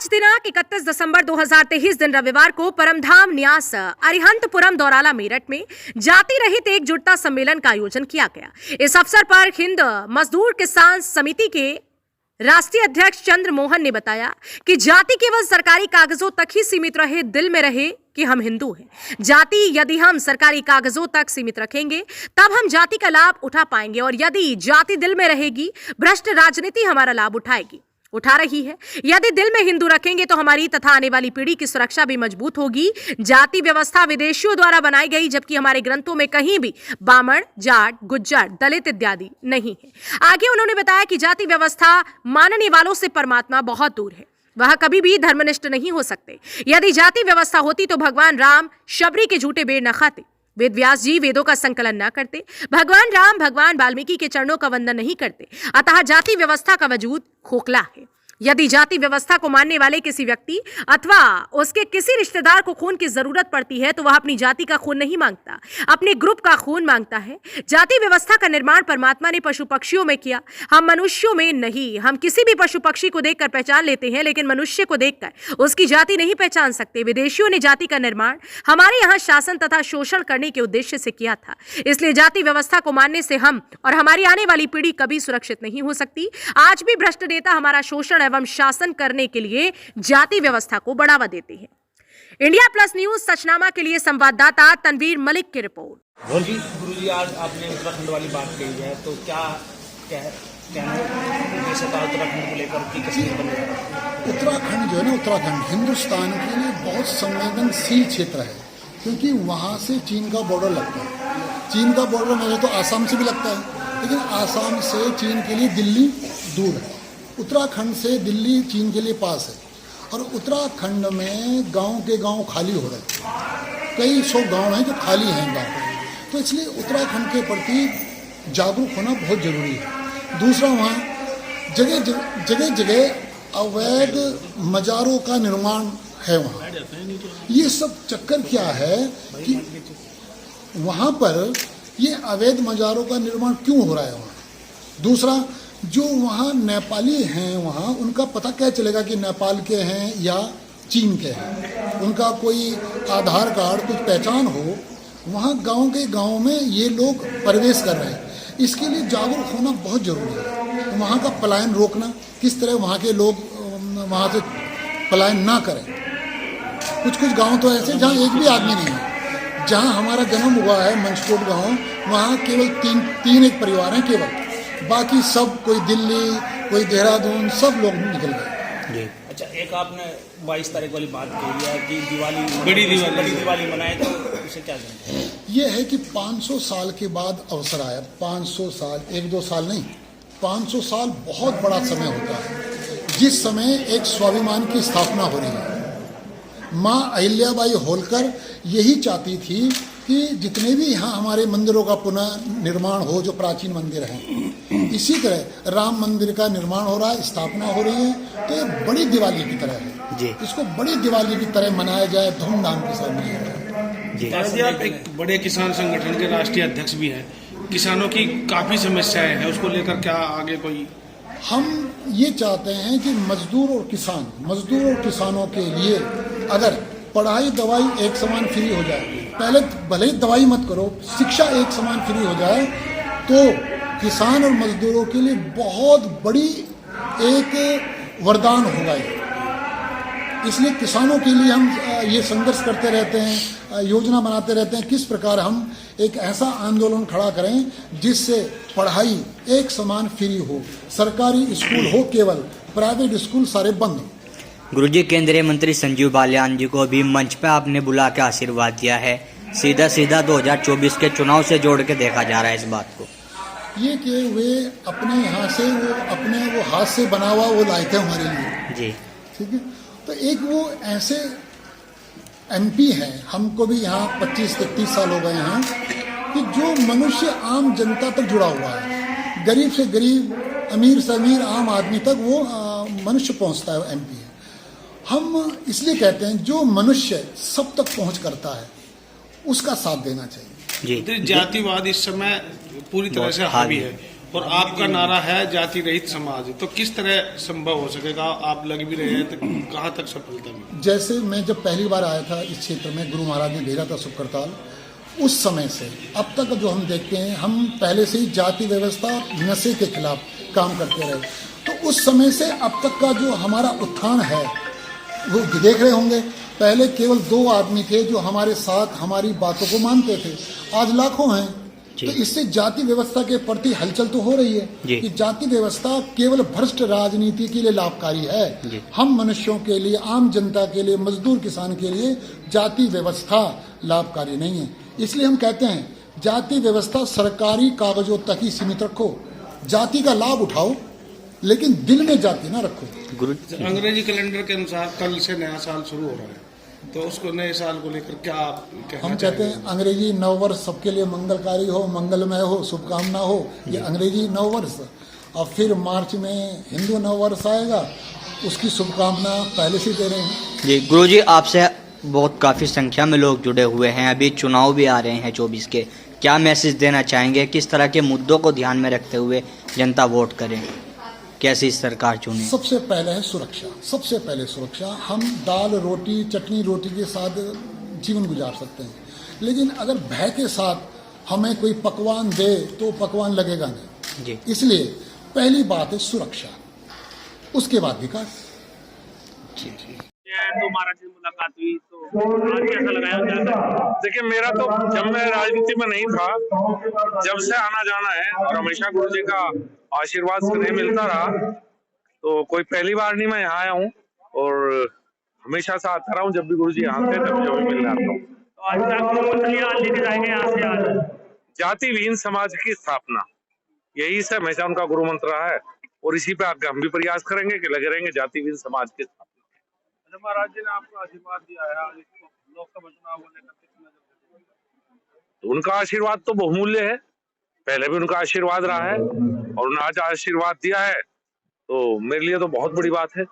आज दिनांक 31 दिसंबर 2023 दिन रविवार को परमधाम न्यास अरिहंतपुरम दौराला मेरठ में जाति रहित एकजुटता सम्मेलन का आयोजन किया गया। इस अवसर पर हिंद मजदूर किसान समिति के राष्ट्रीय अध्यक्ष चंद्र मोहन ने बताया कि जाति केवल सरकारी कागजों तक ही सीमित रहे, दिल में रहे कि हम हिंदू हैं। जाति यदि हम सरकारी कागजों तक सीमित रखेंगे तब हम जाति का लाभ उठा पाएंगे, और यदि जाति दिल में रहेगी भ्रष्ट राजनीति हमारा लाभ उठा रही है। यदि दिल में हिंदू रखेंगे तो हमारी तथा आने वाली पीढ़ी की सुरक्षा भी मजबूत होगी। जाति व्यवस्था विदेशियों द्वारा बनाई गई, जबकि हमारे ग्रंथों में कहीं भी बामण, जाट, गुज्जर, दलित इत्यादि नहीं है। आगे उन्होंने बताया कि जाति व्यवस्था मानने वालों से परमात्मा बहुत दूर है, वह कभी भी धर्मनिष्ठ नहीं हो सकते। यदि जाति व्यवस्था होती तो भगवान राम शबरी के झूठे बेर न खाते, वेद व्यास जी वेदों का संकलन न करते, भगवान राम भगवान वाल्मीकि के चरणों का वंदन नहीं करते। अतः जाति व्यवस्था का वजूद खोखला है। यदि जाति व्यवस्था को मानने वाले किसी व्यक्ति अथवा उसके किसी रिश्तेदार को खून की जरूरत पड़ती है तो वह अपनी जाति का खून नहीं मांगता, अपने ग्रुप का खून मांगता है। जाति व्यवस्था का निर्माण परमात्मा ने पशु पक्षियों में किया, हम मनुष्यों में नहीं। हम किसी भी पशु पक्षी को देखकर पहचान लेते हैं, लेकिन मनुष्य को देखकर उसकी जाति नहीं पहचान सकते। विदेशियों ने जाति का निर्माण हमारे यहाँ शासन तथा शोषण करने के उद्देश्य से किया था, इसलिए जाति व्यवस्था को मानने से हम और हमारी आने वाली पीढ़ी कभी सुरक्षित नहीं हो सकती। आज भी भ्रष्ट नेता हमारा शोषण एवं शासन करने के लिए जाति व्यवस्था को बढ़ावा देते हैं। इंडिया प्लस न्यूज सचनामा के लिए संवाददाता तनवीर मलिक की रिपोर्ट। गुरुजी, आज आपने उत्तराखंड वाली बात कही है, तो क्या कहना था उत्तराखंड को लेकर की कश्मीर बनेगा? उत्तराखंड जो है ना, उत्तराखंड हिंदुस्तान के लिए बहुत संवेदनशील क्षेत्र है, क्योंकि वहाँ से चीन का बॉर्डर लगता है। चीन का बॉर्डर मुझे तो आसाम से भी लगता है, लेकिन आसाम से चीन के लिए दिल्ली दूर है, उत्तराखंड से दिल्ली चीन के लिए पास है। और उत्तराखंड में गांव के गांव खाली हो रहे हैं, कई सौ गांव हैं जो खाली हैं गांव, तो इसलिए उत्तराखंड के प्रति जागरूक होना बहुत ज़रूरी है। दूसरा, वहाँ जगह जगह अवैध मज़ारों का निर्माण है। वहाँ ये सब चक्कर क्या है कि वहाँ पर ये अवैध मज़ारों का निर्माण क्यों हो रहा है वहाँ। दूसरा, जो वहाँ नेपाली हैं वहाँ उनका पता क्या चलेगा कि नेपाल के हैं या चीन के हैं? उनका कोई आधार कार्ड, कुछ पहचान हो। वहाँ गांव के गांव में ये लोग प्रवेश कर रहे हैं, इसके लिए जागरूक होना बहुत ज़रूरी है। वहाँ का पलायन रोकना, किस तरह वहाँ के लोग वहाँ से पलायन ना करें। कुछ गांव तो ऐसे जहाँ एक भी आदमी नहीं है। जहाँ हमारा जन्म हुआ है मंचकोट गाँव, वहाँ केवल तीन एक परिवार हैं केवल, बाकी सब कोई दिल्ली, कोई देहरादून, सब लोग निकल गए। अच्छा, एक आपने 22 तारीख वाली बात कही है कि बड़ी दिवाली मनाए, तो उसे क्या जानते हैं? ये है कि 500 साल के बाद अवसर आया। 500 साल, 1-2 साल नहीं, 500 साल बहुत बड़ा समय होता है, जिस समय एक स्वाभिमान की स्थापना हो रही है। माँ अहिल्याबाई होलकर यही चाहती थी कि जितने भी यहाँ हमारे मंदिरों का पुनः निर्माण हो, जो प्राचीन मंदिर हैं। इसी तरह राम मंदिर का निर्माण हो रहा है, स्थापना हो रही है, तो ये बड़ी दिवाली की तरह है जी। इसको बड़ी दिवाली की तरह मनाया जाए, धूमधाम के साथ मनाया जाए। आप एक बड़े किसान संगठन के राष्ट्रीय अध्यक्ष भी हैं, किसानों की काफ़ी समस्याएं हैं, उसको लेकर क्या आगे कोई? हम ये चाहते हैं कि मजदूर और किसानों के लिए अगर पढ़ाई दवाई एक समान फ्री हो जाए, पहले भले ही दवाई मत करो, शिक्षा एक समान फ्री हो जाए, तो किसान और मजदूरों के लिए बहुत बड़ी एक वरदान होगा ये। इसलिए किसानों के लिए हम ये संघर्ष करते रहते हैं, योजना बनाते रहते हैं, किस प्रकार हम एक ऐसा आंदोलन खड़ा करें जिससे पढ़ाई एक समान फ्री हो, सरकारी स्कूल हो केवल, प्राइवेट स्कूल सारे बंद हो। गुरुजी, केंद्रीय मंत्री संजीव बालियान जी को भी मंच पे आपने बुला के आशीर्वाद दिया है, सीधा 2024 के चुनाव से जोड़ के देखा जा रहा है इस बात को। ये कि वे अपने यहाँ से वो हाथ से बना हुआ वो लाए थे हमारे लिए जी, ठीक है। तो एक वो ऐसे एमपी हैं, हमको भी यहाँ 25-33 साल हो गए हैं, कि जो मनुष्य आम जनता तक जुड़ा हुआ है, गरीब से गरीब, अमीर से अमीर, आम आदमी तक वो मनुष्य पहुँचता है, एमपी है। हम इसलिए कहते हैं जो मनुष्य सब तक पहुँच करता है उसका साथ देना चाहिए जी। जातिवाद इस समय पूरी तरह से हावी है, और आपका नारा है जाति रहित समाज, तो किस तरह संभव हो सकेगा? आप लग भी रहे हैं तो कहाँ तक सफलता मिली? जैसे मैं जब पहली बार आया था इस क्षेत्र में, गुरु महाराज ने भेजा था शुक्रताल, उस समय से अब तक जो हम देखते हैं, हम पहले से ही जाति व्यवस्था नशे के खिलाफ काम करते रहे। तो उस समय से अब तक का जो हमारा उत्थान है वो देख रहे होंगे। पहले केवल 2 आदमी थे जो हमारे साथ हमारी बातों को मानते थे, आज लाखों हैं। तो इससे जाति व्यवस्था के प्रति हलचल तो हो रही है कि जाति व्यवस्था केवल भ्रष्ट राजनीति के लिए लाभकारी है। हम मनुष्यों के लिए, आम जनता के लिए, मजदूर किसान के लिए जाति व्यवस्था लाभकारी नहीं है। इसलिए हम कहते हैं जाति व्यवस्था सरकारी कागजों तक ही सीमित रखो, जाति का लाभ उठाओ लेकिन दिल में जाति ना रखो। अंग्रेजी कैलेंडर के अनुसार कल से नया साल शुरू हो रहा है, तो उसको नए साल को लेकर क्या हम कहते हैं अंग्रेजी नववर्ष सबके लिए मंगलकारी हो, मंगलमय हो, शुभकामना हो। ये अंग्रेजी नववर्ष, और फिर मार्च में हिंदू नववर्ष आएगा, उसकी शुभकामना पहले से दे रहे हैं। जी गुरुजी, आपसे बहुत काफ़ी संख्या में लोग जुड़े हुए हैं, अभी चुनाव भी आ रहे हैं 24 के, क्या मैसेज देना चाहेंगे? किस तरह के मुद्दों को ध्यान में रखते हुए जनता वोट करें, कैसी सरकार चुने? सबसे पहले है सुरक्षा, सबसे पहले सुरक्षा। हम दाल रोटी, चटनी रोटी के साथ जीवन गुजार सकते हैं, लेकिन अगर भय के साथ हमें कोई पकवान दे तो पकवान लगेगा नहीं जी। इसलिए पहली बात है सुरक्षा, उसके बाद विकास। तो महाराज से मुलाकात हुई तो आज कैसा लगा? देखिए, मेरा तो जब मैं राजनीति में नहीं था, जब से आना जाना है और हमेशा गुरु जी का आशीर्वाद स्नेह मिलता रहा, तो कोई पहली बार नहीं मैं यहाँ आया हूँ और हमेशा से आता रहा हूँ। जब भी गुरु जी यहाँ थे तब जब भी मिलने आता हूँ। तो आज आप लेके जाएंगे यहाँ से आज जाति विहीन समाज की स्थापना, यही से हमेशा उनका गुरु मंत्र रहा है और इसी पे आगे हम भी प्रयास करेंगे कि लगे रहेंगे जाति विहीन समाज की स्थापना। महाराज जी ने आपको आशीर्वाद दिया है आज लोकसभा चुनाव को लेकर, तो उनका आशीर्वाद तो बहुमूल्य है, पहले भी उनका आशीर्वाद रहा है और उन्होंने आज आशीर्वाद दिया है, तो मेरे लिए तो बहुत बड़ी बात है।